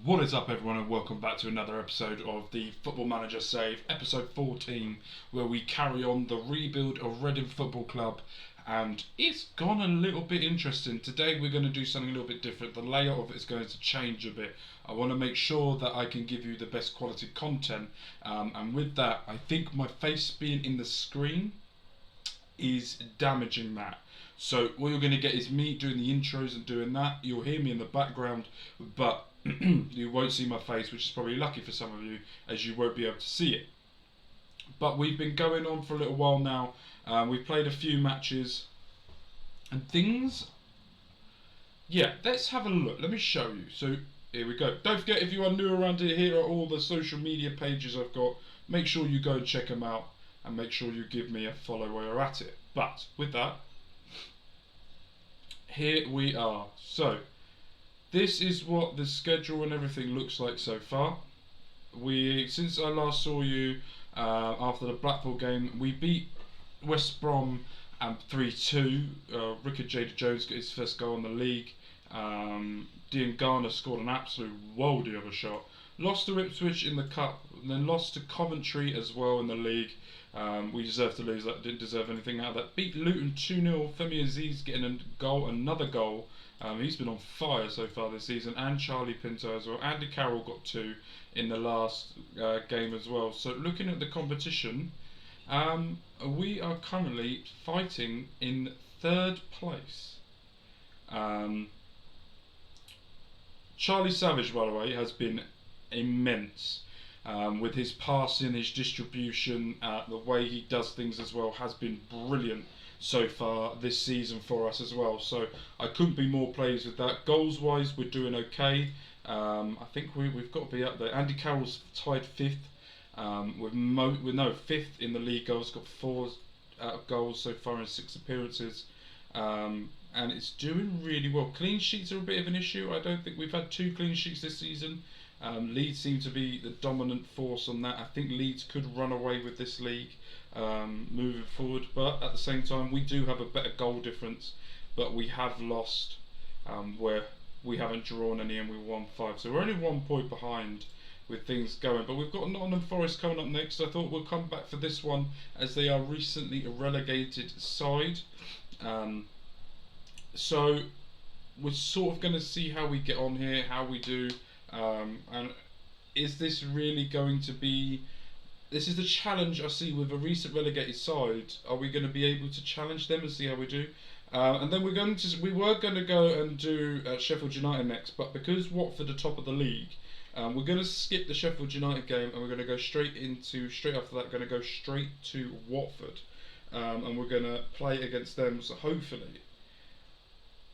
What is up, everyone, and welcome back to another episode of the Football Manager Save, episode 14, where we carry on the rebuild of Reading Football Club. And it's gone a little bit interesting. Today we're going to do something a little bit different. The layout of it is going to change a bit. I want to make sure that I can give you the best quality content. And with that, I think my face being in the screen is damaging that. So what you're going to get is me doing the intros and doing that. You'll hear me in the background, but you won't see my face, which is probably lucky for some of you, as you won't be able to see it. But we've been going on for a little while now. We've played a few matches and things. Yeah, let's have a look. Let me show you. So here we go. Don't forget, if you are new around here are all the social media pages I've got. Make sure you go and check them out, and make sure you give me a follow while you're at it. But with that, here we are. So this is what the schedule and everything looks like so far. Since I last saw you after the Blackpool game, we beat West Brom 3-2. Ricky Jada-Jones got his first goal in the league. Dean Garner scored an absolute worldie of a shot. Lost to Ipswich in the cup, and then lost to Coventry as well in the league. We deserved to lose that, didn't deserve anything out of that. Beat Luton 2-0, Femi Aziz getting another goal. He's been on fire so far this season, and Charlie Pinto as well. Andy Carroll got 2 in the last game as well. So looking at the competition, we are currently fighting in 3rd place. Charlie Savage, by the way, has been immense. With his passing, his distribution, the way he does things as well has been brilliant so far this season for us as well. So I couldn't be more pleased with that. Goals wise, we're doing okay. I think we've got to be up there. Andy Carroll's tied 5th with 5th in the league goals. Got 4 goals so far in 6 appearances. And it's doing really well. Clean sheets are a bit of an issue. I don't think we've had 2 clean sheets this season. Leeds seem to be the dominant force on that. I think Leeds could run away with this league moving forward, but at the same time we do have a better goal difference, but we have lost where we haven't drawn any and we won 5, so we're only 1 point behind with things going. But we've got Nottingham Forest coming up next. I thought we'll come back for this one as they are recently a relegated side. So we're sort of going to see how we get on here, how we do. And is this really going to be... This is the challenge I see with a recent relegated side. Are we going to be able to challenge them and see how we do? And then we were going to go and do Sheffield United next, but because Watford are top of the league, we're going to skip the Sheffield United game and we're going to go straight after that, going to go straight to Watford, and we're going to play against them. So hopefully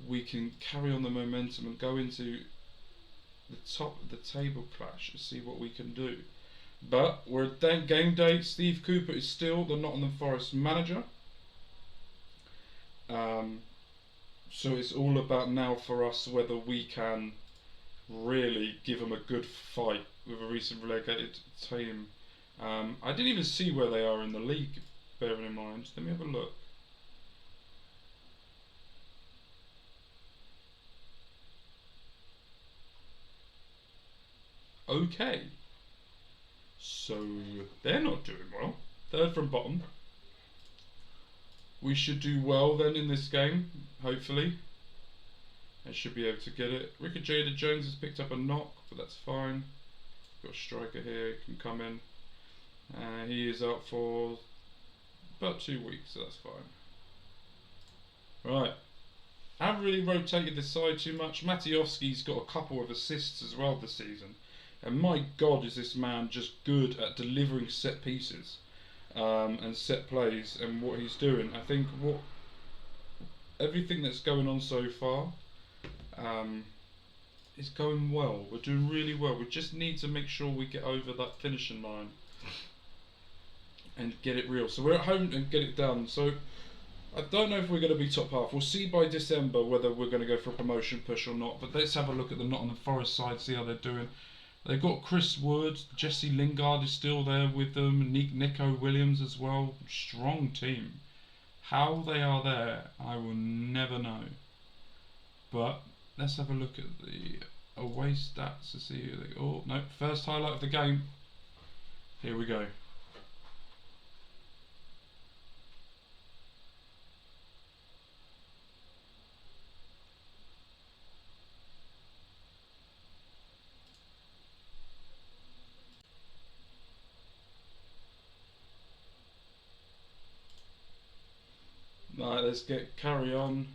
we can carry on the momentum and go into the top of the table clash and see what we can do. But we're at game day. Steve Cooper is still the Nottingham Forest manager. So it's all about now for us whether we can really give them a good fight with a recent relegated team. I didn't even see where they are in the league, bearing in mind. Let me have a look. Okay, so they're not doing well. 3rd from bottom. We should do well then in this game, hopefully. I should be able to get it. Ricky Jada-Jones has picked up a knock, but that's fine. Got a striker here, can come in. He is out for about 2 weeks, so that's fine. Right. I haven't really rotated this side too much. Matiowski's got a couple of assists as well this season. And my God, is this man just good at delivering set pieces and set plays and what he's doing. I think everything that's going on so far is going well. We're doing really well. We just need to make sure we get over that finishing line and get it real. So we're at home and get it done. So I don't know if we're going to be top half. We'll see by December whether we're going to go for a promotion push or not. But let's have a look at the Nottingham Forest side, see how they're doing. They've got Chris Wood, Jesse Lingard is still there with them, Nico Williams as well. Strong team. How they are there, I will never know. But let's have a look at the away stats to see who they. Oh no! First highlight of the game. Here we go. Right, let's carry on.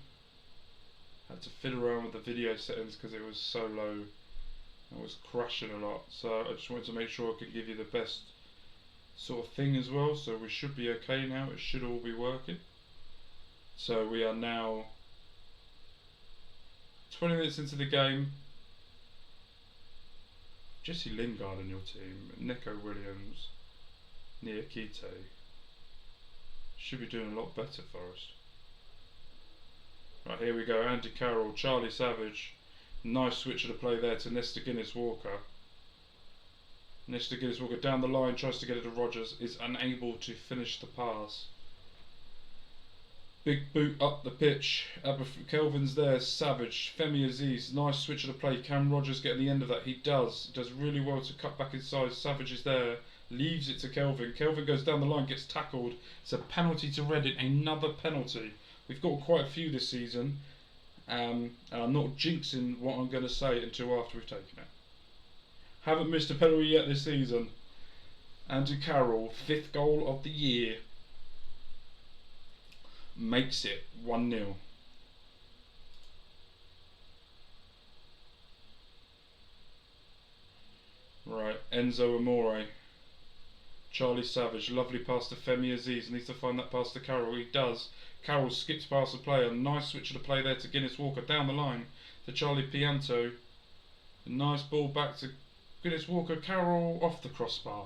Had to fiddle around with the video settings because it was so low. I was crashing a lot, so I just wanted to make sure I could give you the best sort of thing as well. So we should be okay now. It should all be working. So we are now 20 minutes into the game. Jesse Lingard in your team, Nico Williams, Niakite. Should be doing a lot better, Forest. Right, here we go. Andy Carroll, Charlie Savage. Nice switch of the play there to Nesta Guinness-Walker. Nesta Guinness-Walker down the line, tries to get it to Rodgers, is unable to finish the pass. Big boot up the pitch. Kelvin's there, Savage, Femi Aziz, nice switch of the play. Can Rodgers get the end of that? He does. Does really well to cut back inside. Savage is there, leaves it to Kelvin. Kelvin goes down the line, gets tackled. It's a penalty to Reading, another penalty. We've got quite a few this season, and I'm not jinxing what I'm going to say until after we've taken it. Haven't missed a penalty yet this season. Andy Carroll, 5th goal of the year. Makes it 1-0. Right, Enzo Amore. Charlie Savage, lovely pass to Femi Aziz. Needs to find that pass to Carroll. He does. Carroll skips past the player. Nice switch of the play there to Guinness-Walker. Down the line to Charlie Pianto. A nice ball back to Guinness-Walker. Carroll off the crossbar.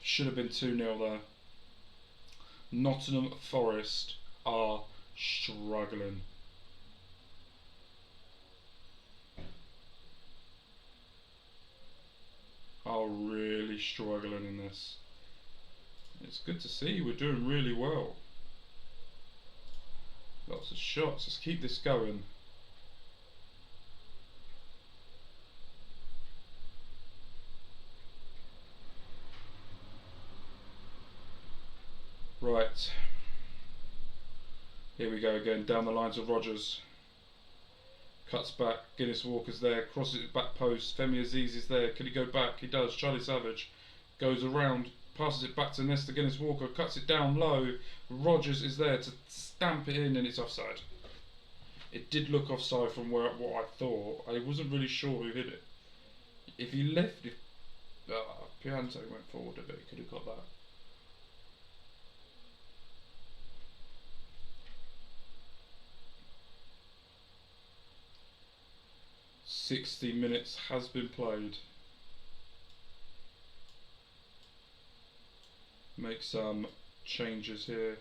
Should have been 2-0 there. Nottingham Forest are struggling. Are really struggling in this. It's good to see we're doing really well. Lots of shots. Let's keep this going. Right. Here we go again. Down the line to Rodgers. Cuts back. Guinness-Walker's there. Crosses it back post. Femi Aziz is there. Can he go back? He does. Charlie Savage goes around. Passes it back to Nesta Guinness-Walker. Cuts it down low. Rodgers is there to stamp it in, and it's offside. It did look offside from what I thought. I wasn't really sure who hit it. If he left it, Pianto went forward a bit. He could have got that. "60 minutes has been played." Make some changes here.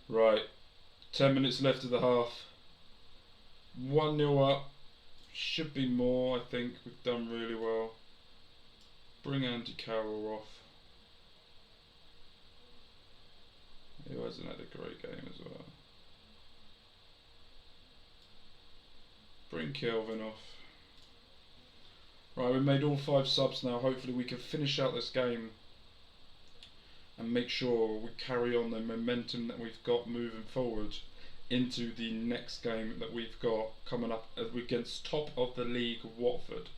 Right, 10 minutes left of the half. 1-0 up. Should be more, I think. We've done really well. Bring Andy Carroll off. He hasn't had a great game as well. Bring Kelvin off. Right, we've made all 5 subs now. Hopefully we can finish out this game and make sure we carry on the momentum that we've got moving forward into the next game that we've got coming up against top of the league Watford,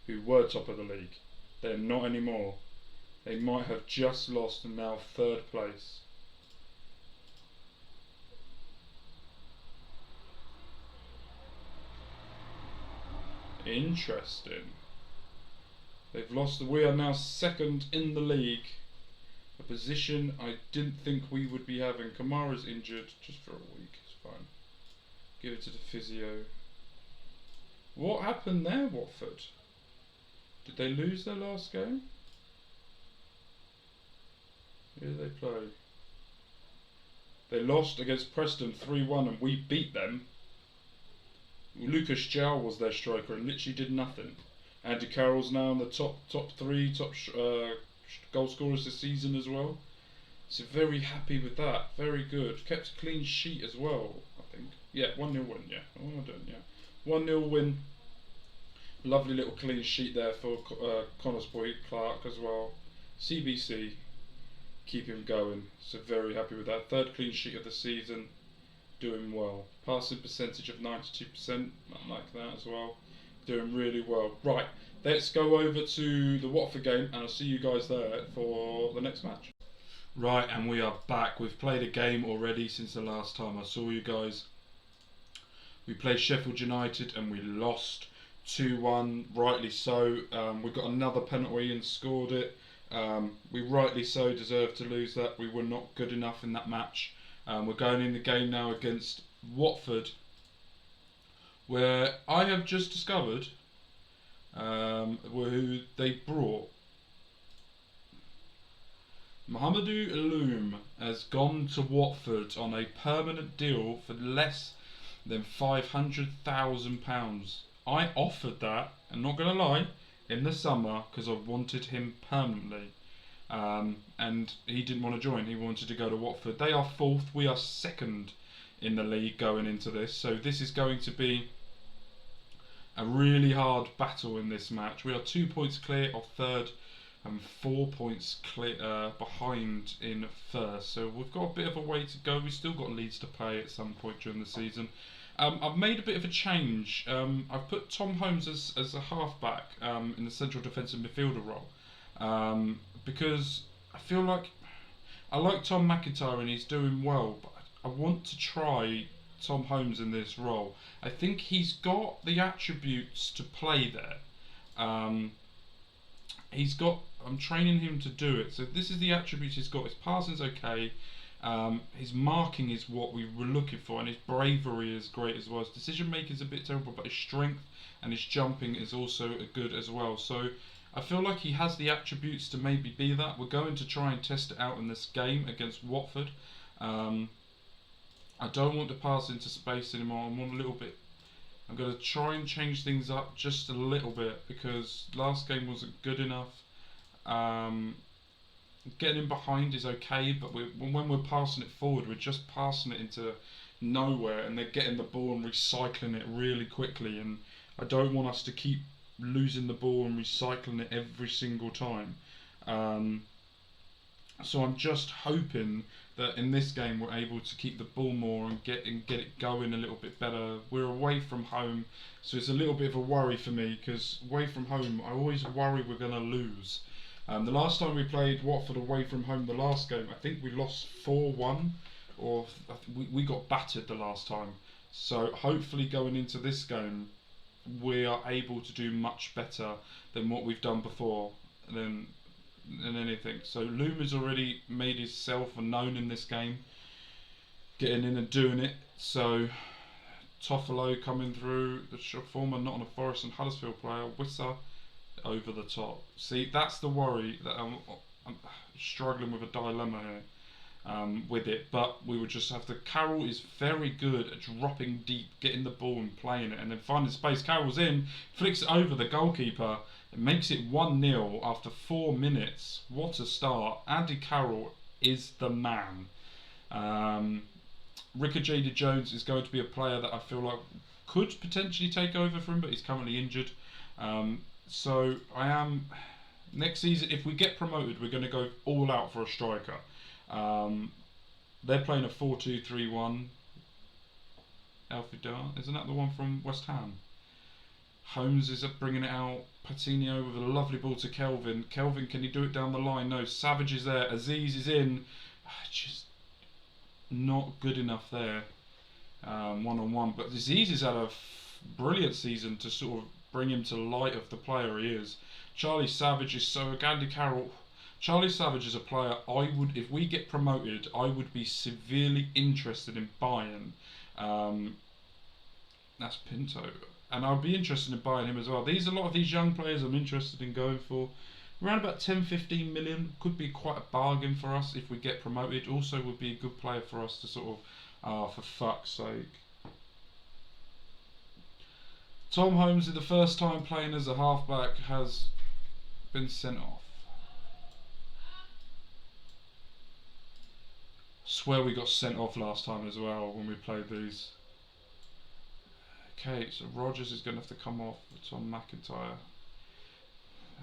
who were top of the league. They're not anymore. They might have just lost and now 3rd place. Interesting. They've lost. We are now 2nd in the league. A position I didn't think we would be having. Kamara's injured just for a week. It's fine. Give it to the physio. What happened there, Watford? Did they lose their last game? Who did they play? They lost against Preston 3-1 and we beat them. Lucas João was their striker and literally did nothing. Andy Carroll's now in the top three, goal scorers this season as well. So very happy with that. Very good. Kept a clean sheet as well, I think. Yeah, 1-0 win, yeah. What am I doing? Yeah. 1-0 win. Lovely little clean sheet there for Connor's boy Clark as well. CBC, keep him going. So very happy with that. Third clean sheet of the season. Doing well. Passing percentage of 92%. I like that as well. Doing really well. Right, let's go over to the Watford game and I'll see you guys there for the next match. Right, and we are back. We've played a game already since the last time I saw you guys. We played Sheffield United and we lost 2-1, rightly so. We got another penalty and scored it. We rightly so deserved to lose that. We were not good enough in that match. We're going in the game now against Watford, where I have just discovered who they brought. Mohamedou Eloum has gone to Watford on a permanent deal for less than £500,000. I offered that, I'm not going to lie, in the summer because I wanted him permanently. And he didn't want to join, he wanted to go to Watford. They are fourth, we are second in the league going into this. So this is going to be a really hard battle in this match. We are 2 points clear of third and 4 points clear behind in first. So we've got a bit of a way to go. We've still got Leeds to play at some point during the season. I've made a bit of a change. I've put Tom Holmes as a halfback in the central defensive midfielder role because I feel like I like Tom McIntyre and he's doing well, but I want to try Tom Holmes in this role. I think he's got the attributes to play there. I'm training him to do it. So this is the attributes he's got. His passing's okay. His marking is what we were looking for, and his bravery is great as well. His decision making is a bit terrible, but his strength and his jumping is also good as well. So I feel like he has the attributes to maybe be that. We're going to try and test it out in this game against Watford. I don't want to pass into space anymore. I'm going to try and change things up just a little bit because last game wasn't good enough. Getting in behind is okay, but when we're passing it forward, we're just passing it into nowhere and they're getting the ball and recycling it really quickly, and I don't want us to keep losing the ball and recycling it every single time. So I'm just hoping that in this game we're able to keep the ball more and get it going a little bit better. We're away from home, so it's a little bit of a worry for me because away from home I always worry we're going to lose. The last time we played Watford away from home, the last game, I think we lost 4-1, or we got battered the last time. So hopefully going into this game we are able to do much better than what we've done before than anything. So Loom has already made himself known in this game, getting in and doing it. So Toffolo coming through, the former Nottingham Forest and Huddersfield player, Wissa over the top. See, that's the worry that I'm struggling with a dilemma here with it, but we would just have to. Carroll is very good at dropping deep, getting the ball and playing it, and then finding space. Carroll's in, flicks it over the goalkeeper. It makes it 1-0 after 4 minutes. What a start. Andy Carroll is the man. Ricker Jada Jones is going to be a player that I feel like could potentially take over for him, but he's currently injured. So I am, next season, if we get promoted, we're going to go all out for a striker. They're playing a 4-2-3-1. Alfie Dart, isn't that the one from West Ham? Holmes is bringing it out. Patino with a lovely ball to Kelvin. Kelvin, can he do it down the line? No. Savage is there. Aziz is in. Just not good enough there. One-on-one. But Aziz has had a brilliant season to sort of bring him to the light of the player he is. Charlie Savage is so... Andy Carroll. Charlie Savage is a player I would, if we get promoted, I would be severely interested in buying. That's Pinto. And I'd be interested in buying him as well. A lot of these young players I'm interested in going for. around about 10-15 million could be quite a bargain for us if we get promoted. Also would be a good player for us to sort of, for fuck's sake. Tom Holmes, in the first time playing as a halfback, has been sent off. Swear we got sent off last time as well when we played these. Okay, so Rogers is going to have to come off for Tom McIntyre.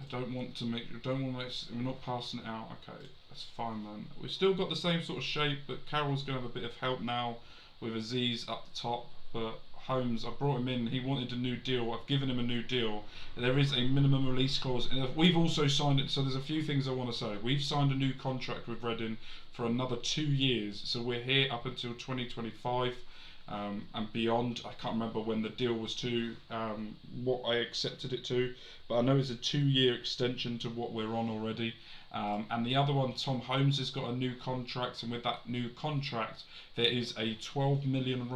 I don't want to make. We're not passing it out. Okay, that's fine then. We've still got the same sort of shape, but Carroll's going to have a bit of help now with Aziz up the top. But Holmes, I brought him in. He wanted a new deal. I've given him a new deal. There is a minimum release clause, and we've also signed it. So there's a few things I want to say. We've signed a new contract with Reading for another 2 years. So we're here up until 2025. And beyond. I can't remember when the deal was to, what I accepted it to, but I know it's a 2-year extension to what we're on already. And the other one, Tom Holmes, has got a new contract, and with that new contract there is a £12 million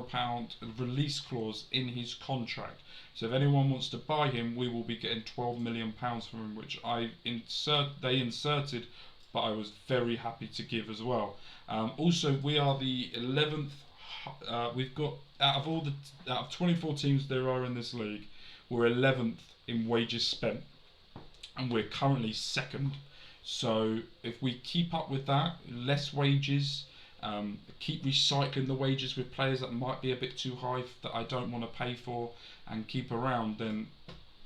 release clause in his contract. So if anyone wants to buy him, we will be getting £12 million from him, which they inserted, but I was very happy to give as well. Also, we are the 11th. We've got out of 24 teams there are in this league, we're 11th in wages spent, and we're currently 2nd. So if we keep up with that, less wages, keep recycling the wages with players that might be a bit too high that I don't want to pay for, and keep around, then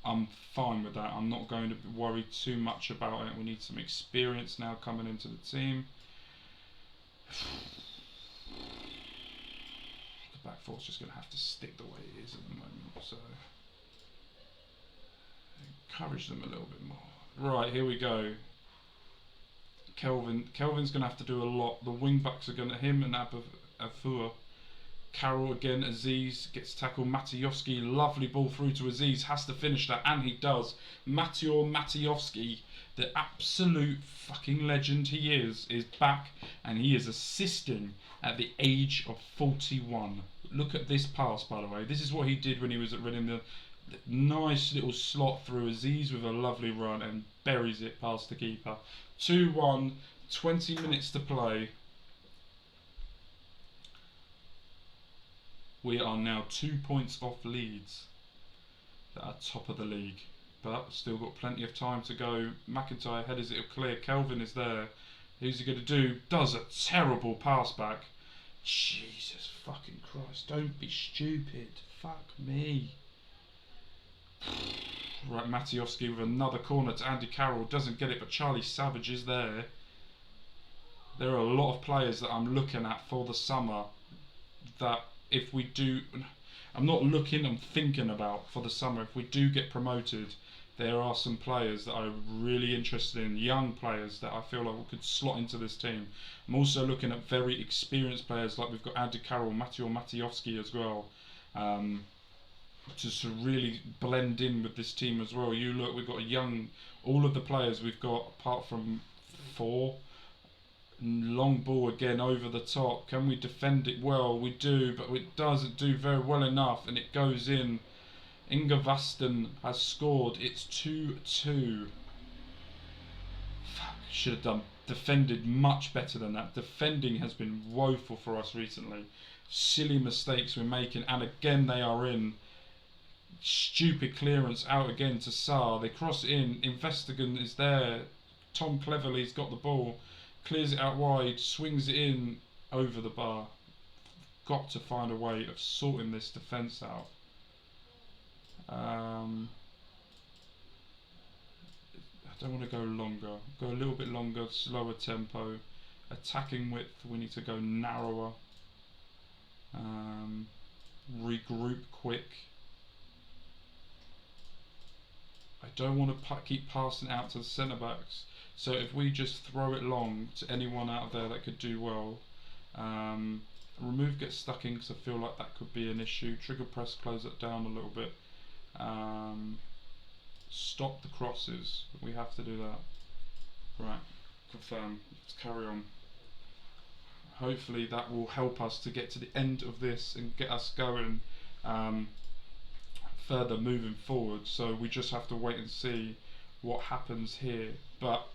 I'm fine with that. I'm not going to worry too much about it. We need some experience now coming into the team. Back four's just going to have to stick the way it is at the moment, so encourage them a little bit more. Right, here we go. Kelvin's going to have to do a lot. The wing backs are going to him and Afua. Carroll again. Aziz gets tackled. Matejovski, lovely ball through to Aziz, has to finish that, and he does. Matejovski, the absolute fucking legend he is back, and he is assisting at the age of 41. Look at this pass, by the way. This is what he did when he was at Reading. The nice little slot through Aziz with a lovely run and buries it past the keeper. 2-1, 20 minutes to play. We are now 2 points off Leeds that are top of the league, but still got plenty of time to go. McIntyre headers it clear. Kelvin is there. Who's he going to do? Does a terrible pass back. Jesus fucking Christ, don't be stupid. Fuck me. Right, Matejovski with another corner to Andy Carroll. Doesn't get it, but Charlie Savage is there. There are a lot of players that I'm looking at for the summer that if we do... I'm not looking, I'm thinking about for the summer. If we do get promoted, there are some players that I'm really interested in, young players that I feel like we could slot into this team. I'm also looking at very experienced players, like we've got Andy Carroll, Matejovski as well, to really blend in with this team as well. You look, we've got all of the players we've got, apart from 4. Long ball again over the top. Can we defend it well? We do, but it doesn't do very well enough, and it goes in. Inga Vasten has scored. It's 2-2. Fuck, should have defended much better than that. Defending has been woeful for us recently. Silly mistakes we're making, and again they are in. Stupid clearance out again to Saar. They cross it in. Investigan is there. Tom Cleverley's got the ball. Clears it out wide. Swings it in over the bar. Got to find a way of sorting this defence out. I don't want to go longer. Go a little bit longer, slower tempo. Attacking width, we need to go narrower. Regroup quick. I don't want to keep passing out to the centre backs. So if we just throw it long to anyone out there that could do well. Remove gets stuck in because I feel like that could be an issue. Trigger press, close it down a little bit. Stop the crosses. We have to do that. Right, confirm. Let's carry on. Hopefully that will help us to get to the end of this and get us going further moving forward. So we just have to wait and see what happens here. But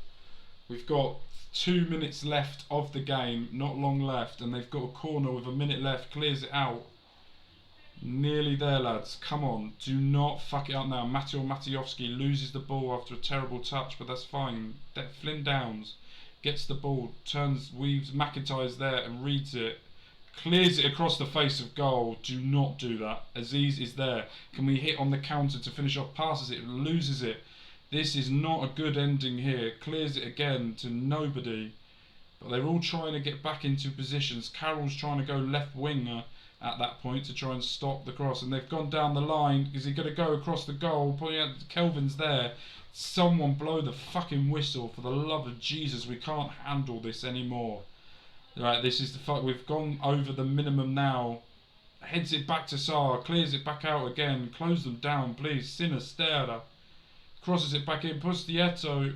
we've got 2 minutes left of the game, not long left, and they've got a corner with a minute left, clears it out. Nearly there, lads. Come on, do not fuck it up now. Mateo Matejovski loses the ball after a terrible touch, but that's fine. Flynn Downs gets the ball, turns, weaves, McIntyre's there and reads it. Clears it across the face of goal. Do not do that. Aziz is there. Can we hit on the counter to finish off? Passes it, loses it. This is not a good ending here. Clears it again to nobody. But they're all trying to get back into positions. Carroll's trying to go left winger at that point to try and stop the cross. And they've gone down the line. Is he going to go across the goal? Pointing out Kelvin's there. Someone blow the fucking whistle. For the love of Jesus, we can't handle this anymore. Right, this is the fuck. We've gone over the minimum now. Heads it back to Sarr. Clears it back out again. Close them down, please. Sinisterra. Crosses it back in. Pustietto.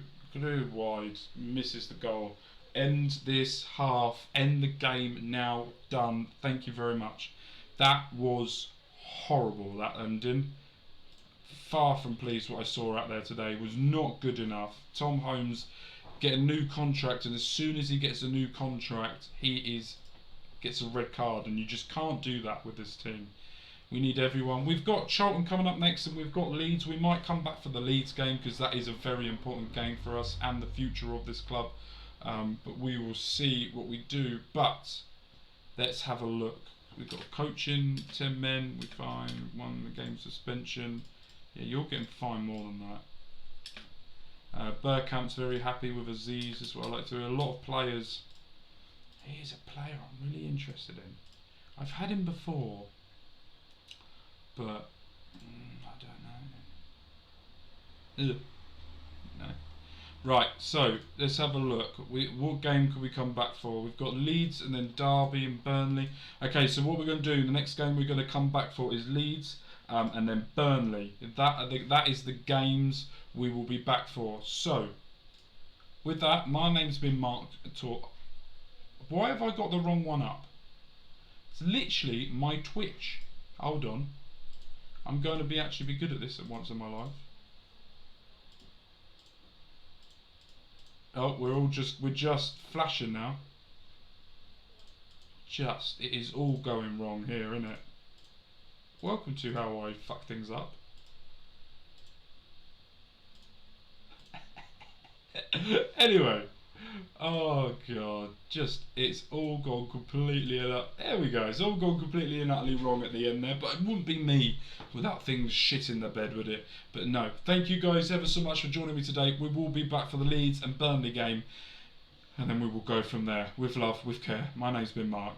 Wide. Misses the goal. End this half. End the game now. Done. Thank you very much. That was horrible, that ending. Far from pleased what I saw out there today. Was not good enough. Tom Holmes get a new contract, and as soon as he gets a new contract, gets a red card, and you just can't do that with this team. We need everyone. We've got Charlton coming up next, and we've got Leeds. We might come back for the Leeds game because that is a very important game for us and the future of this club. But we will see what we do. But let's have a look. We've got coaching, 10 men. We fine. 1 game suspension. Yeah, you're getting fined more than that. Bergkamp's very happy with Aziz as well. Like, there are a lot of players. He is a player I'm really interested in. I've had him before, but I don't know. Ugh. No. Right, so let's have a look. What game could we come back for? We've got Leeds and then Derby and Burnley. Okay, so what we're going to do, the next game we're going to come back for is Leeds and then Burnley. That is the games we will be back for. So, with that, my name's been Mark. Why have I got the wrong one up? It's literally my Twitch. Hold on. I'm going to be good at this at once in my life. Oh, we're just flashing now. It is all going wrong here, isn't it? Welcome to how I fuck things up. Anyway, oh god, it's all gone completely there we go, it's all gone completely and utterly wrong at the end there, but it wouldn't be me without things shit in the bed, would it? But no, thank you guys ever so much for joining me today. We will be back for the Leeds and Burnley game, and then we will go from there, with love, with care. My name's been Mark.